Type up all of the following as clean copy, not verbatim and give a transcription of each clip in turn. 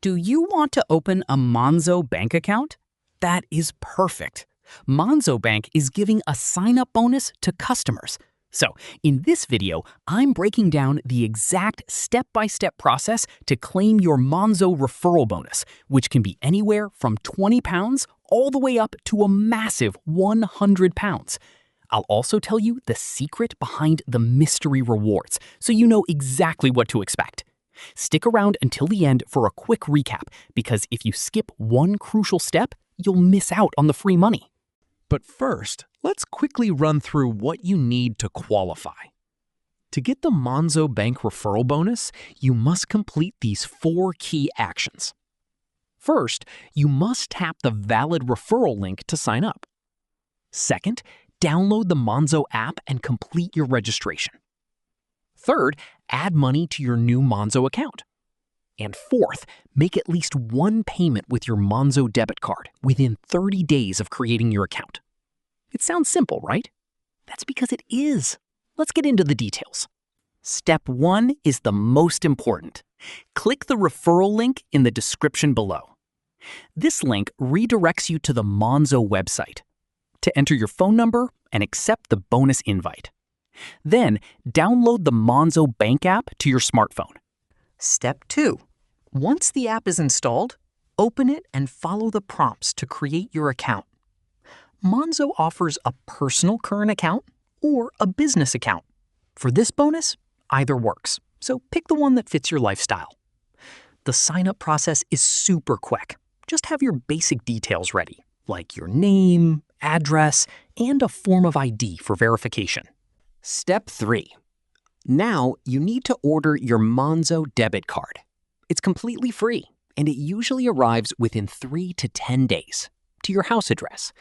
Do you want to open a Monzo bank account? That is perfect. Monzo Bank is giving a sign-up bonus to customers. So, in this video, I'm breaking down the exact step-by-step process to claim your Monzo referral bonus, which can be anywhere from £20 all the way up to a massive £100. I'll also tell you the secret behind the mystery rewards, so you know exactly what to expect. Stick around until the end for a quick recap, because if you skip one crucial step, you'll miss out on the free money. But first, let's quickly run through what you need to qualify. To get the Monzo Bank referral bonus, you must complete these 4 key actions. First, you must tap the valid referral link to sign up. Second, download the Monzo app and complete your registration. Third, add money to your new Monzo account. And fourth, make at least one payment with your Monzo debit card within 30 days of creating your account. It sounds simple, right? That's because it is. Let's get into the details. Step 1 is the most important. Click the referral link in the description below. This link redirects you to the Monzo website to enter your phone number and accept the bonus invite. Then, download the Monzo Bank app to your smartphone. Step 2. Once the app is installed, open it and follow the prompts to create your account. Monzo offers a personal current account or a business account. For this bonus, either works, so pick the one that fits your lifestyle. The sign-up process is super quick. Just have your basic details ready, like your name, address, and a form of ID for verification. Step 3. Now, you need to order your Monzo debit card. It's completely free, and it usually arrives within 3 to 10 days to your house address.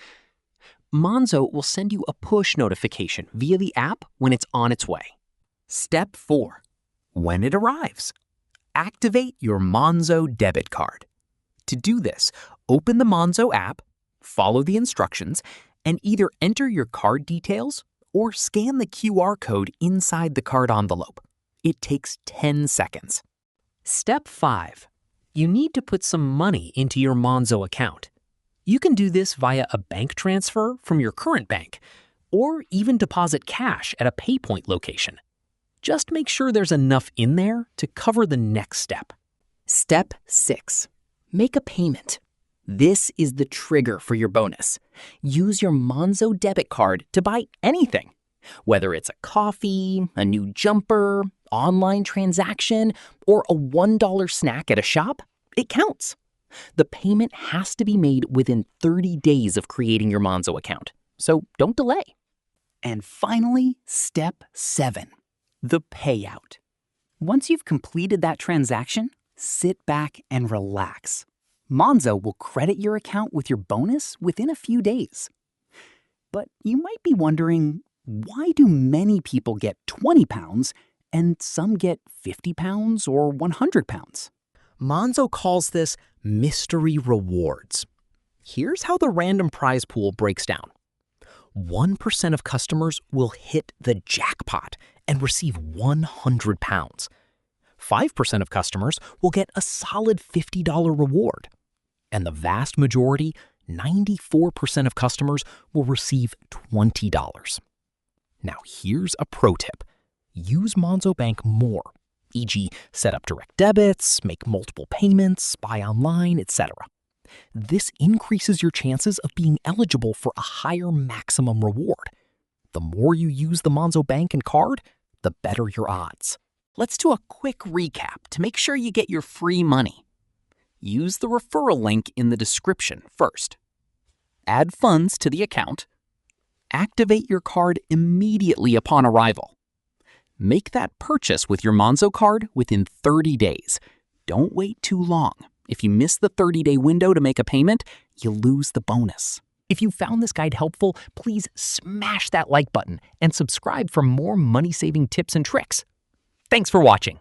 Monzo will send you a push notification via the app when it's on its way. Step 4. When it arrives, activate your Monzo debit card. To do this, open the Monzo app, follow the instructions, and either enter your card details or scan the QR code inside the card envelope. It takes 10 seconds. Step 5. You need to put some money into your Monzo account. You can do this via a bank transfer from your current bank, or even deposit cash at a PayPoint location. Just make sure there's enough in there to cover the next step. Step 6. Make a payment. This is the trigger for your bonus. Use your Monzo debit card to buy anything. Whether it's a coffee, a new jumper, online transaction, or a $1 snack at a shop, it counts. The payment has to be made within 30 days of creating your Monzo account, so don't delay. And finally, step 7, the payout. Once you've completed that transaction, sit back and relax. Monzo will credit your account with your bonus within a few days. But you might be wondering, why do many people get £20 and some get £50 or £100? Monzo calls this mystery rewards. Here's how the random prize pool breaks down. 1% of customers will hit the jackpot and receive £100. 5% of customers will get a solid $50 reward. And the vast majority, 94% of customers, will receive $20. Now here's a pro tip. Use Monzo Bank more, e.g. set up direct debits, make multiple payments, buy online, etc. This increases your chances of being eligible for a higher maximum reward. The more you use the Monzo Bank and card, the better your odds. Let's do a quick recap to make sure you get your free money. Use the referral link in the description first. Add funds to the account. Activate your card immediately upon arrival. Make that purchase with your Monzo card within 30 days. Don't wait too long. If you miss the 30-day window to make a payment, you lose the bonus. If you found this guide helpful, please smash that like button and subscribe for more money-saving tips and tricks. Thanks for watching.